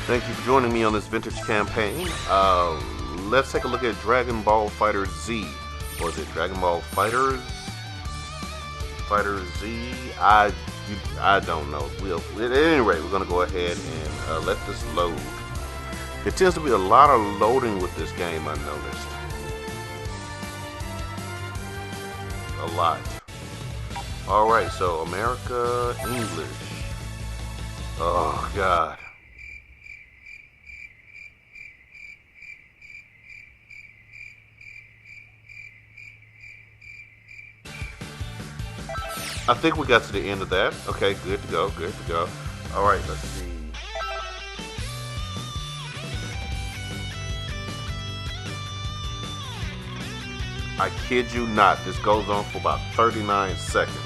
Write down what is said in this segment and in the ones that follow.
Thank you for joining me on this vintage campaign. Let's take a look at Dragon Ball Fighter Z. Was it Dragon Ball Fighters? Fighter Z? I don't know. At any rate, we're gonna go ahead and let this load. There tends to be a lot of loading with this game, I noticed. A lot. Alright, so America, English. Oh, God. I think we got to the end of that. Okay, good to go, good to go. Alright, let's see. I kid you not, this goes on for about 39 seconds.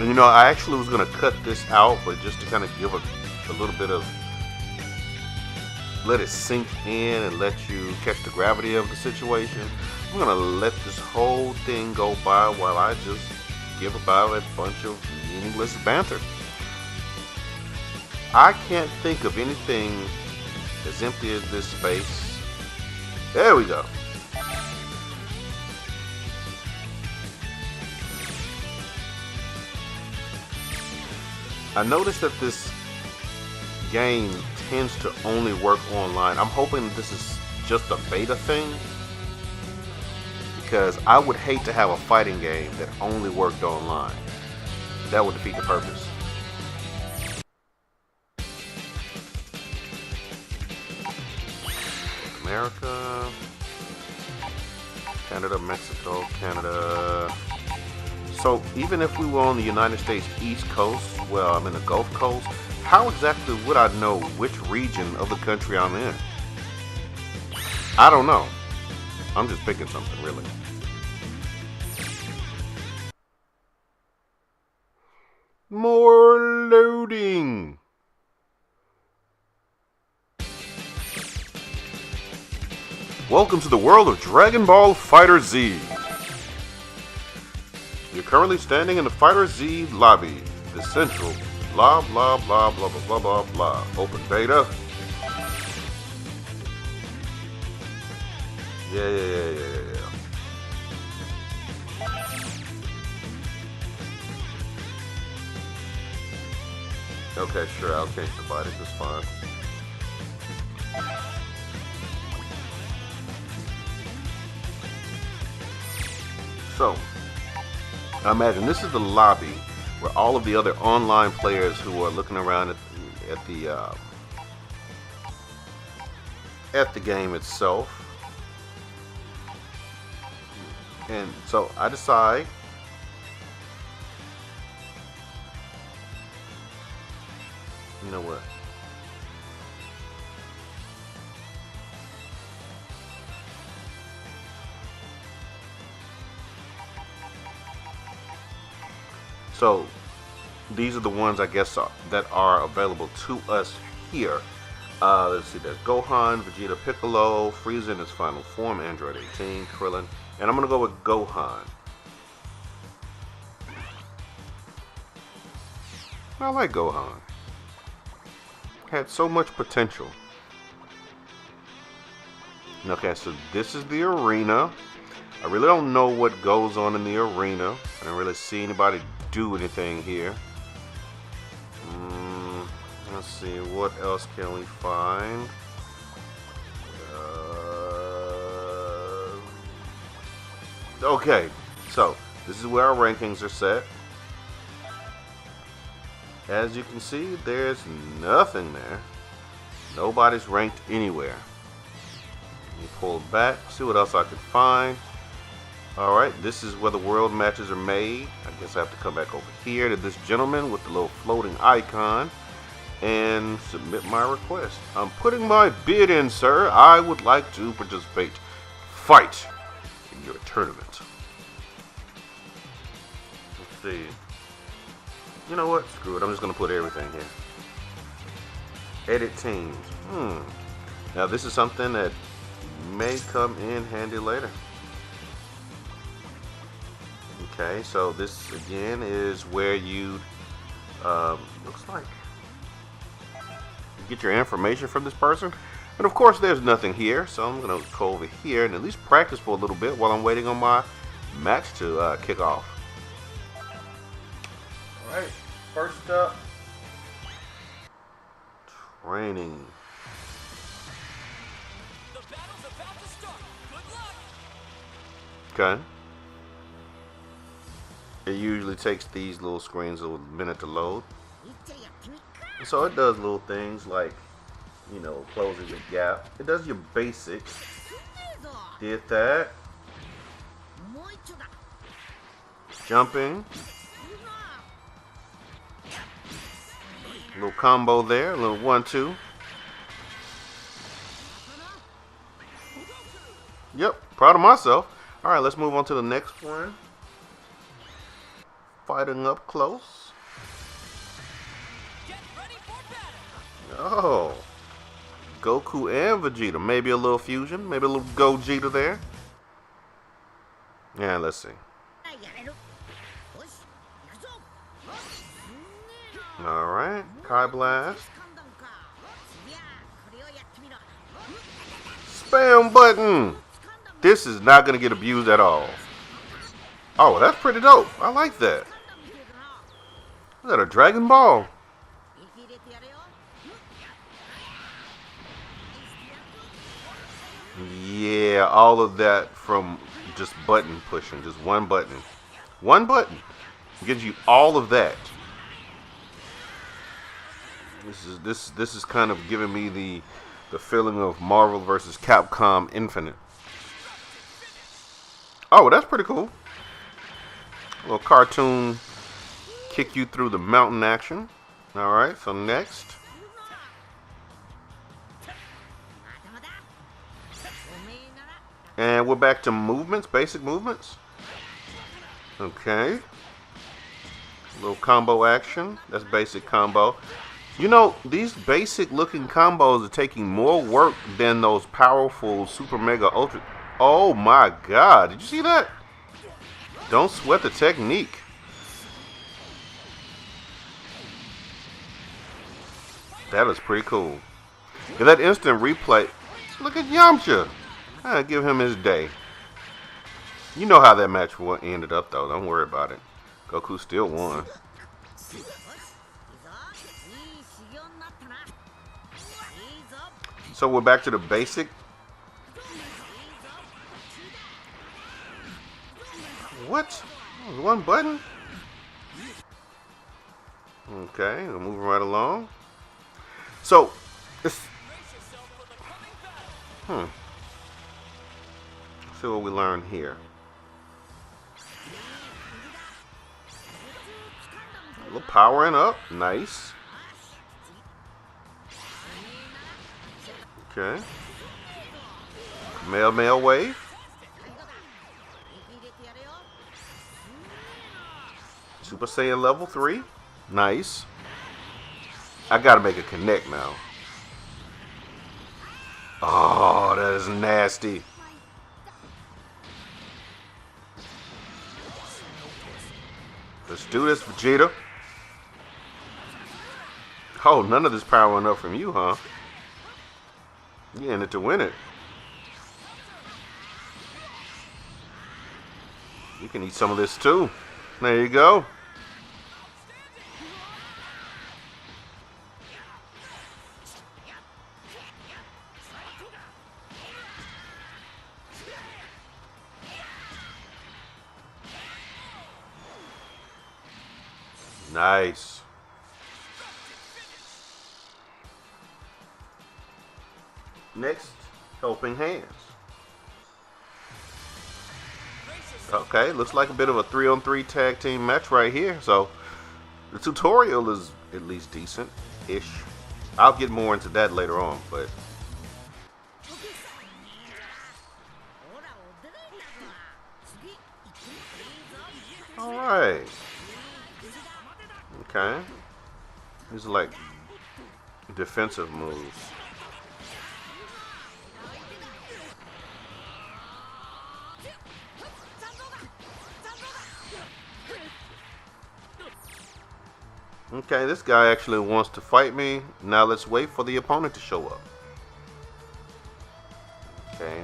And you know, I actually was going to cut this out, but just to kind of give a little bit of, let it sink in and let you catch the gravity of the situation. I'm going to let this whole thing go by while I just give about a bunch of meaningless banter. I can't think of anything as empty as this space. There we go. I noticed that this game tends to only work online. I'm hoping this is just a beta thing, because I would hate to have a fighting game that only worked online. That would defeat the purpose. America, Canada, Mexico, Canada. So even if we were on the United States East Coast, well, I'm in the Gulf Coast, how exactly would I know which region of the country I'm in? I don't know. I'm just picking something, really. More loading. Welcome to the world of Dragon Ball Fighter Z. You're currently standing in the Fighter Z lobby. The central blah blah blah blah blah blah blah blah. Open beta. Yeah. Okay, sure, I'll change the body, that's fine. So, I imagine this is the lobby where all of the other online players who are looking around at the game itself. And so I decide you know what? So these are the ones I guess that are available to us here. Let's see, there's Gohan, Vegeta, Piccolo, Frieza in his final form, Android 18, Krillin, and I'm gonna go with Gohan. I like Gohan. Had so much potential. Okay, so this is the arena. I really don't know what goes on in the arena. I don't really see anybody do anything here. Let's see, what else can we find? Okay, so this is where our rankings are set. As you can see, there's nothing there. Nobody's ranked anywhere. Let me pull it back, see what else I can find. Alright, this is where the world matches are made. I guess I have to come back over here to this gentleman with the little floating icon and submit my request. I'm putting my bid in, sir. I would like to participate. Fight in your tournament. Let's see. You know what? Screw it. I'm just going to put everything here. Edit teams. Now this is something that may come in handy later. Okay, so this again is where you Looks like you get your information from this person. And of course, there's nothing here, so I'm gonna go over here and at least practice for a little bit while I'm waiting on my match to kick off. All right, first up, training. The battle's about to start. Good luck. Okay. It usually takes these little screens a minute to load. So it does little things like, you know, closing the gap. It does your basics. Did that. Jumping. Little combo there, a little 1-2. Yep, proud of myself. All right, let's move on to the next one. Fighting up close. Get ready for battle. Oh, Goku and Vegeta. Maybe a little fusion. Maybe a little Gogeta there. Yeah, let's see. All right, Kai Blast. Spam button. This is not gonna get abused at all. Oh, that's pretty dope. I like that. Is that a Dragon Ball? Yeah, all of that from just button pushing, just one button. One button gives you all of that. This is kind of giving me the feeling of Marvel vs. Capcom Infinite. Oh, that's pretty cool. A little cartoon kick you through the mountain action. All right, so next. And we're back to movements, basic movements. Okay. A little combo action. That's basic combo. You know, these basic looking combos are taking more work than those powerful Super Mega Ultra. Oh my God, did you see that? Don't sweat the technique. That is pretty cool. Yeah, that instant replay. Look at Yamcha. I'll give him his day. You know how that match ended up, though. Don't worry about it. Goku still won. So we're back to the basic. What? One button? Okay, we're moving right along. So, it's... Let's see what we learned here. A little powering up. Nice. Okay. Male wave. Super Saiyan level 3. Nice. I gotta make a connect now. Oh, that is nasty. Let's do this, Vegeta. Oh, none of this powering up from you, huh? You in it to win it. You can eat some of this too. There you go. Nice. Next, helping hands. Okay, looks like a bit of a 3-on-3 tag team match right here. So the tutorial is at least decent-ish. I'll get more into that later on, but all right. Okay, these are like defensive moves. Okay, this guy actually wants to fight me. Now let's wait for the opponent to show up. Okay.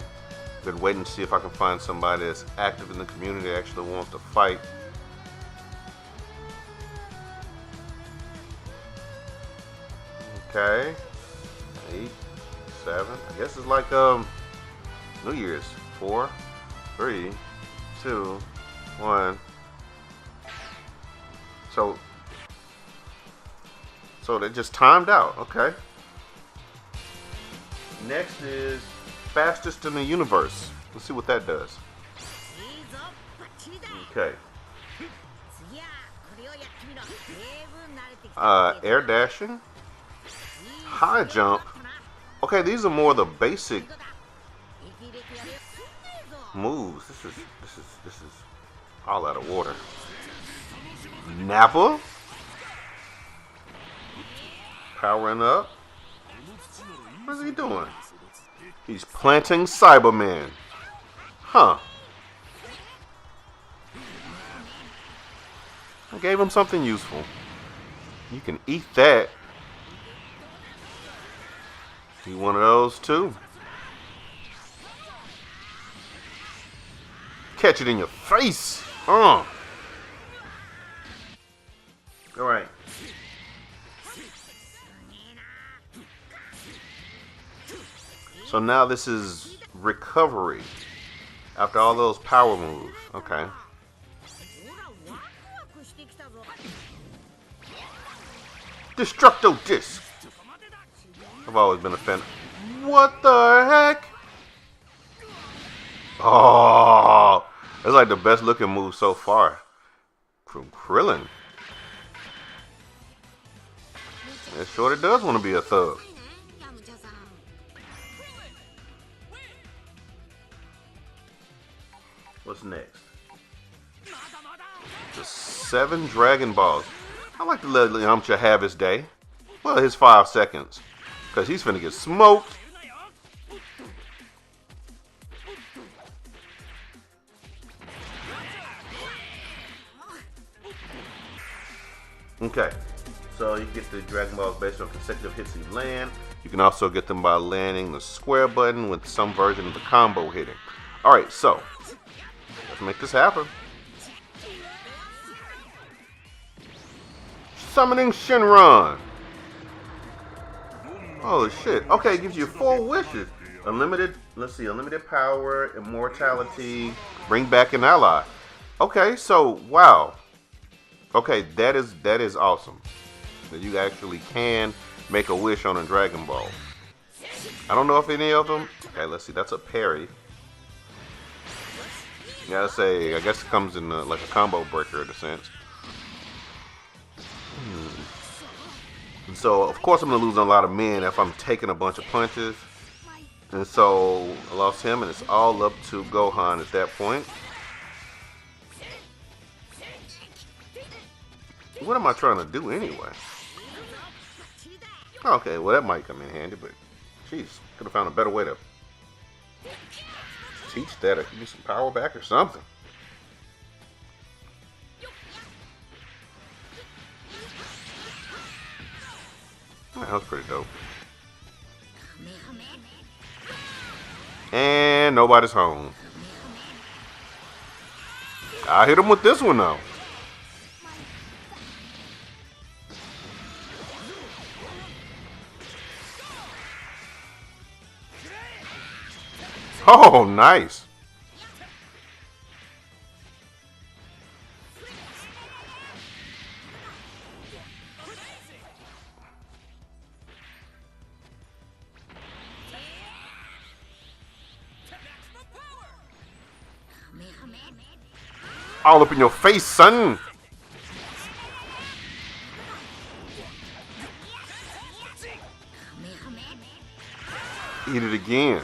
Been waiting to see if I can find somebody that's active in the community that actually wants to fight. Okay. 8, 7. I guess it's like New Year's. 4, 3, 2, 1. So they just timed out. Okay. Next is fastest in the universe. Let's see what that does. Okay. Air dashing, high jump. Okay, these are more the basic moves. This is all out of order. Nappa, powering up. What's he doing? He's planting Cyberman. Huh. I gave him something useful. You can eat that. Eat one of those too. Catch it in your face. Alright. So now this is recovery after all those power moves. Okay. Destructo Disc. I've always been a fan. What the heck? Oh, that's like the best looking move so far from Krillin. It sure does want to be a thug. What's next? The 7 Dragon Balls. I like to let Yamcha have his day. Well, his 5 seconds. Because he's finna get smoked. Okay. So you get the Dragon Balls based on consecutive hits you land. You can also get them by landing the square button with some version of the combo hitting. Alright, so let's make this happen. Summoning Shenron. Oh shit. Okay, it gives you 4 wishes. Unlimited, let's see, unlimited power, immortality, bring back an ally. Okay, so wow. Okay, that is awesome. That you actually can make a wish on a Dragon Ball. I don't know if any of them. Okay, let's see, that's a parry. You gotta say, I guess it comes in like a combo breaker in a sense. And so, of course, I'm going to lose a lot of men if I'm taking a bunch of punches. And so, I lost him, and it's all up to Gohan at that point. What am I trying to do anyway? Okay, well, that might come in handy, but jeez, could have found a better way to teach that or give me some power back or something. That was pretty dope. And nobody's home. I hit him with this one though. Oh, nice. All up in your face, son. Eat it again.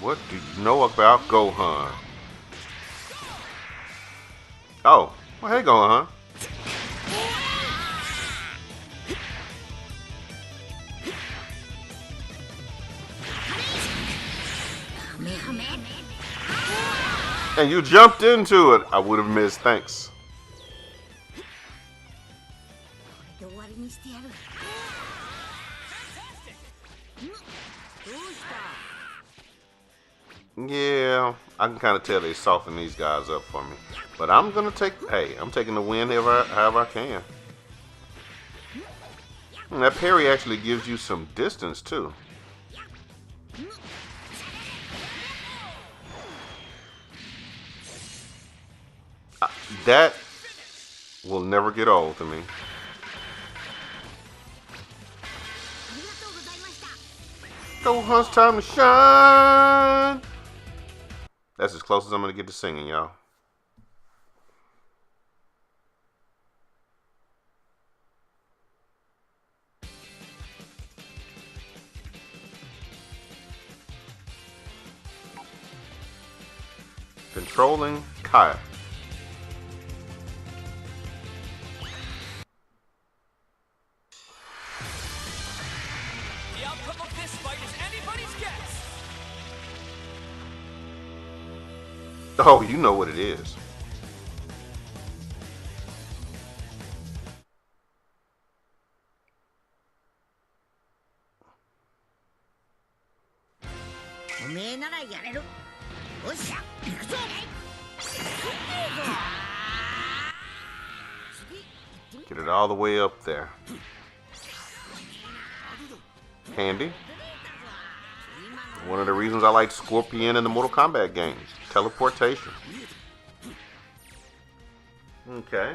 What do you know about Gohan? Oh, well, hey, Gohan. And you jumped into it. I would have missed. Thanks. Yeah, I can kind of tell they soften these guys up for me. But I'm going to take, hey, I'm taking the win however I can. And that parry actually gives you some distance, too. That will never get old to me. Gohan's time to shine. That's as close as I'm going to get to singing, y'all. Controlling Kaya. The outcome of this fight is anybody's guess. Oh, you know what it is. Get it all the way up there. Handy. One of the reasons I like Scorpion in the Mortal Kombat games. Teleportation. Okay.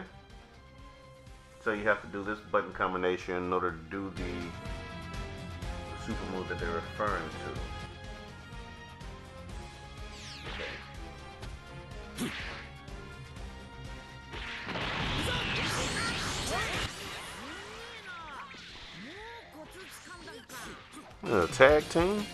So you have to do this button combination in order to do the super move that they're referring to. Tag team?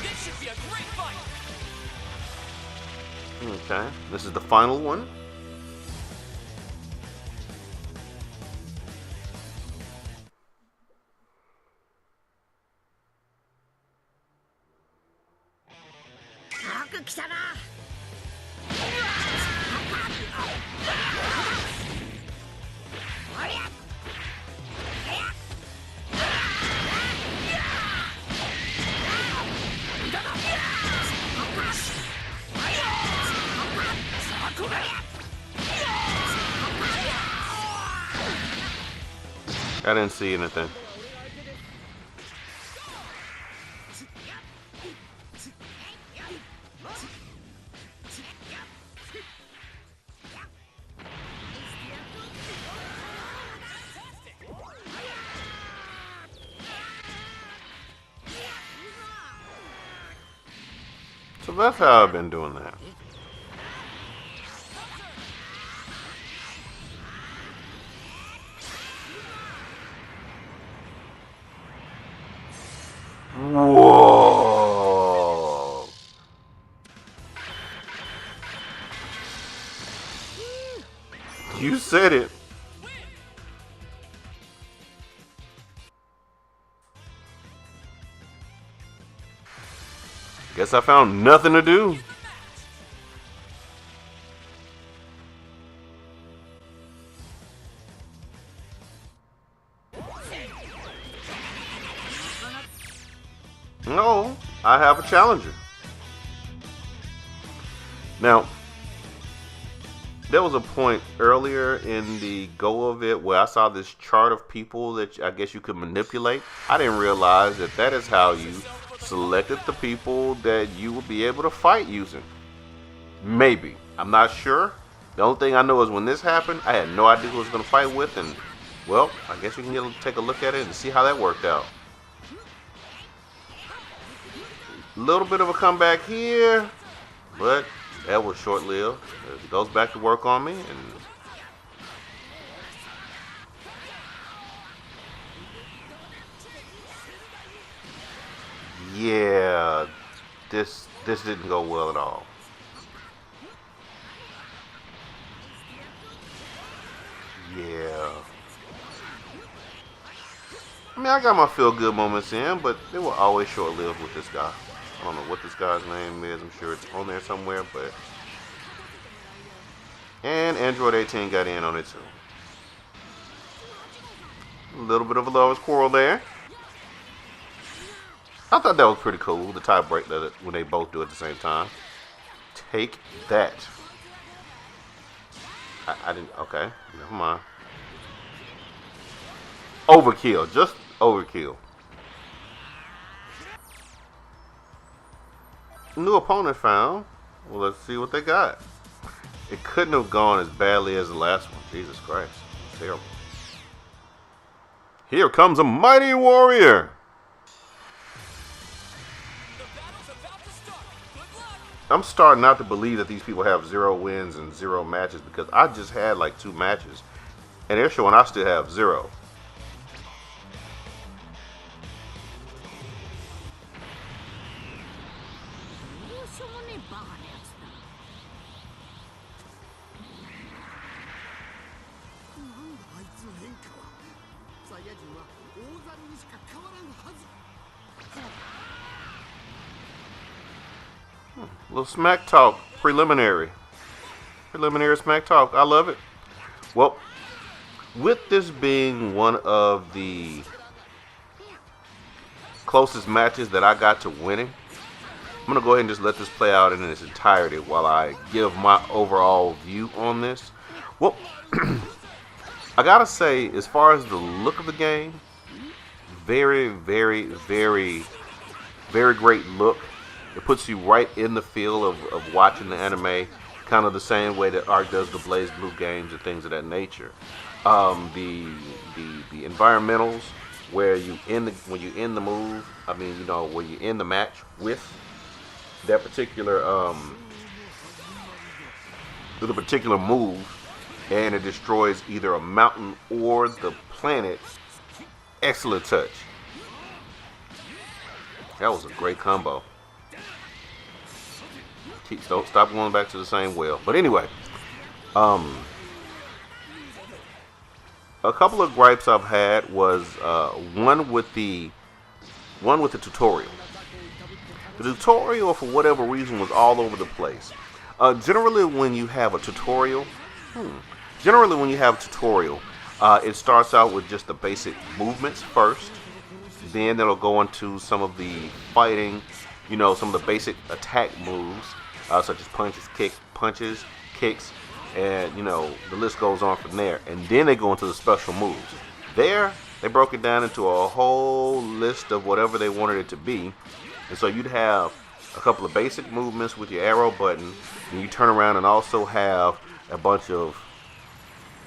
This should be a great fight. Okay, this is the final one. I didn't see anything. So that's how I've been doing that. Whoa! You said it. Guess I found nothing to do. No, I have a challenger. Now, there was a point earlier in the go of it where I saw this chart of people that I guess you could manipulate. I didn't realize that that is how you selected the people that you would be able to fight using. Maybe. I'm not sure. The only thing I know is when this happened, I had no idea who I was going to fight with. And, well, I guess you can take a look at it and see how that worked out. A little bit of a comeback here, but that was short-lived. It goes back to work on me, and yeah, this didn't go well at all. Yeah. I mean, I got my feel-good moments in, but they were always short-lived with this guy. I don't know what this guy's name is. I'm sure it's on there somewhere, but... And Android 18 got in on it, too. A little bit of a lover's quarrel there. I thought that was pretty cool, the tie break that when they both do it at the same time. Take that. I didn't... Okay, never mind. Overkill, just overkill. New opponent found. Well, let's see what they got. It couldn't have gone as badly as the last one. Jesus Christ. Terrible. Here comes a mighty warrior. The battle's about to start. Good luck. I'm starting not to believe that these people have 0 wins and 0 matches because I just had like 2 matches. And they're showing I still have 0. Little smack talk, preliminary smack talk. I love it. Well, with this being one of the closest matches that I got to winning, I'm gonna go ahead and just let this play out in its entirety while I give my overall view on this. Well, I gotta say, as far as the look of the game, very, very, very, very great look. It puts you right in the feel of watching the anime, kind of the same way that Arc does the Blaze Blue games and things of that nature. The environmentals where when you end the move, I mean, you know, where you end the match with that particular move, and it destroys either a mountain or the planet. Excellent touch. That was a great combo. Don't stop going back to the same well. But anyway, a couple of gripes I've had was one with the tutorial. The tutorial, for whatever reason, was all over the place. Generally, when you have a tutorial, it starts out with just the basic movements first. Then it'll go into some of the fighting, you know, some of the basic attack moves. Such as punches, kicks, and you know the list goes on from there. And then they go into the special moves. There, they broke it down into a whole list of whatever they wanted it to be. And so you'd have a couple of basic movements with your arrow button, and you turn around and also have a bunch of,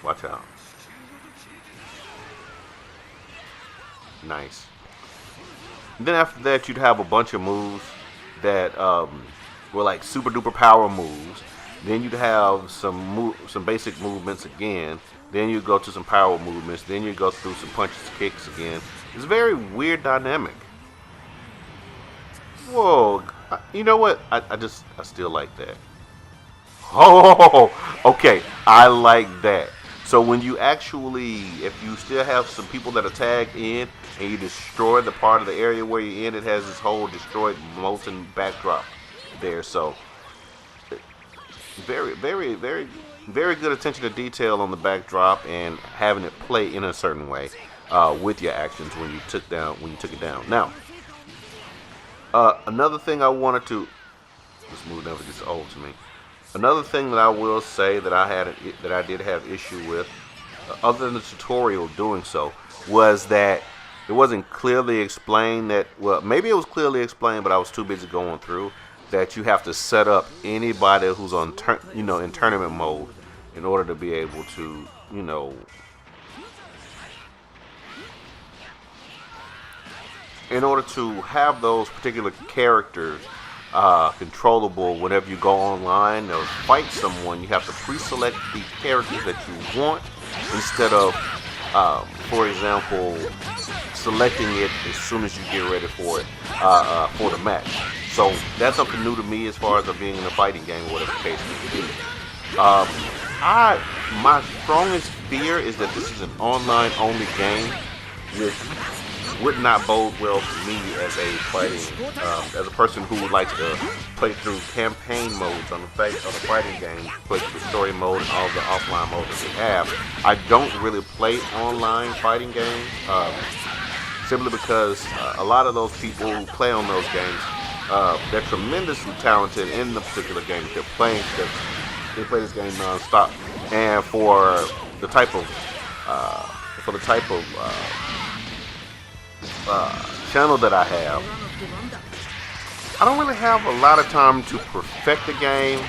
watch out, nice. And then after that, you'd have a bunch of moves that were like super duper power moves. Then you'd have some basic movements again. Then you go to some power movements. Then you go through some punches, kicks again. It's a very weird dynamic. Whoa, you know what? I still like that. Oh, okay, I like that. So when you actually, if you still have some people that are tagged in and you destroy the part of the area where you're in, it has this whole destroyed molten backdrop there. So very, very, very, very good attention to detail on the backdrop and having it play in a certain way with your actions when you took it down. Now, another thing I wanted to, this move never gets old to me. Another thing that I will say that I did have issue with, other than the tutorial doing so, was that it wasn't clearly explained that, well, maybe it was clearly explained, but I was too busy going through, that you have to set up anybody who's on, in tournament mode in order to be able to, in order to have those particular characters controllable whenever you go online or fight someone. You have to pre-select the characters that you want instead of, for example, selecting it as soon as you get ready for it for the match. So that's something new to me as far as being in a fighting game or whatever the case may be. My strongest fear is that this is an online only game with would not bode well for me as a as a person who would like to play through campaign modes on the fighting game, play through the story mode and all the offline modes that we have. I don't really play online fighting games, simply because a lot of those people who play on those games, they're tremendously talented in the particular game that they're playing. They play this game non-stop, and for the type of channel that I have, I don't really have a lot of time to perfect the game.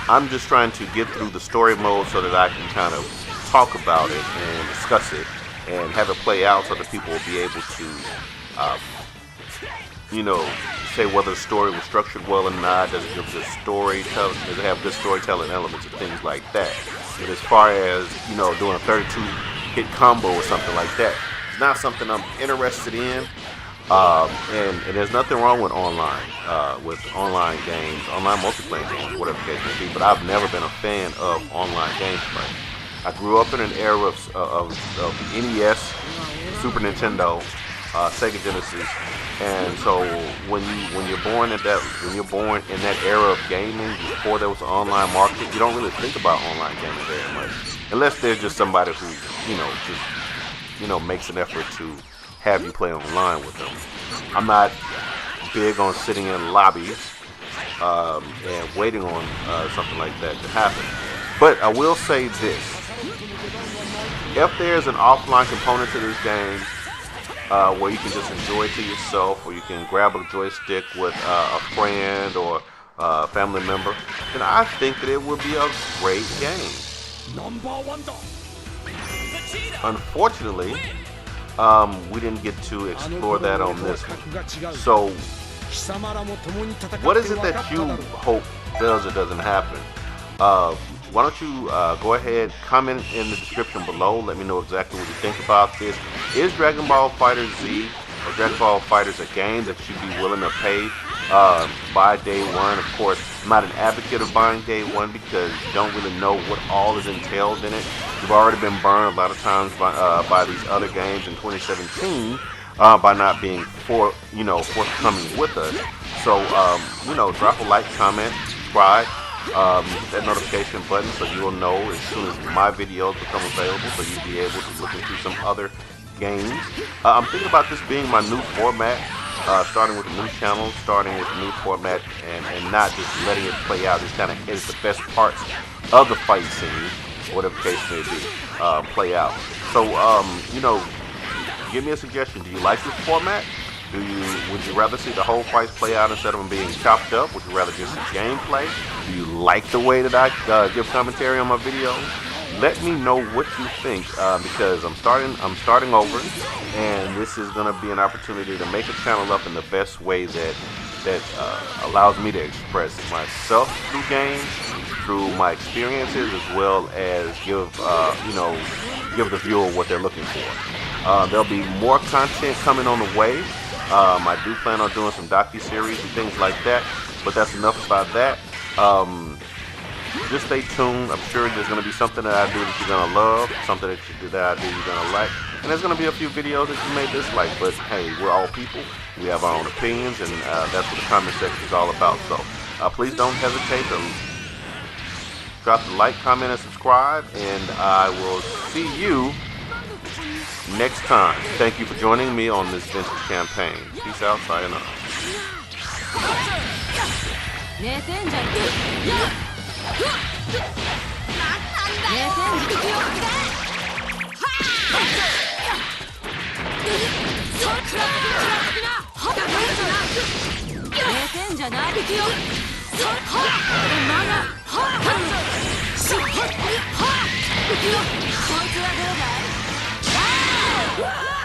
I'm just trying to get through the story mode so that I can kind of talk about it and discuss it and have it play out so that people will be able to, say whether the story was structured well or not. Does it give good storytelling? Does it have good storytelling elements and things like that? But as far as doing a 32-hit combo or something like that, it's not something I'm interested in. And there's nothing wrong with online games, online multiplayer games, whatever the case may be. But I've never been a fan of online gameplay. I grew up in an era of NES, Super Nintendo, Sega Genesis, and so when you're born in that era of gaming, before there was an online market, you don't really think about online gaming very much, unless there's just somebody who makes an effort to have you play online with them. I'm not big on sitting in lobbies and waiting on something like that to happen. But I will say this: if there's an offline component to this game, where you can just enjoy it to yourself, or you can grab a joystick with a friend or a family member, then I think that it would be a great game. Unfortunately, we didn't get to explore that on this one. So, what is it that you hope does or doesn't happen? Why don't you go ahead, comment in the description below. Let me know exactly what you think about this. Is Dragon Ball Fighter Z or Dragon Ball Fighterz a game that you'd be willing to pay by day one? Of course, I'm not an advocate of buying day one because you don't really know what all is entailed in it. You've already been burned a lot of times by these other games in 2017 by not being forthcoming with us. So drop a like, comment, subscribe. Hit that notification button so you'll know as soon as my videos become available, so you'll be able to look into some other games. I'm thinking about this being my new format, starting with a new channel, starting with a new format, and not just letting it play out. Just kind of edit the best parts of the fight scene, whatever the case may be, play out. So, give me a suggestion. Do you like this format? Would you rather see the whole fights play out instead of them being chopped up? Would you rather just see gameplay? Do you like the way that I give commentary on my videos? Let me know what you think, because I'm starting over, and this is going to be an opportunity to make a channel up in the best way that allows me to express myself through games, through my experiences, as well as give the viewer what they're looking for. There'll be more content coming on the way. I do plan on doing some docu-series and things like that, but that's enough about that. Just stay tuned. I'm sure there's going to be something that I do that you're going to love, something that I do you're going to like, and there's going to be a few videos that you may dislike, but hey, we're all people. We have our own opinions, and that's what the comment section is all about. So please don't hesitate to drop the like, comment, and subscribe, and I will see you next time. Thank you for joining me on this vintage campaign. Peace out, sayonara. Wow!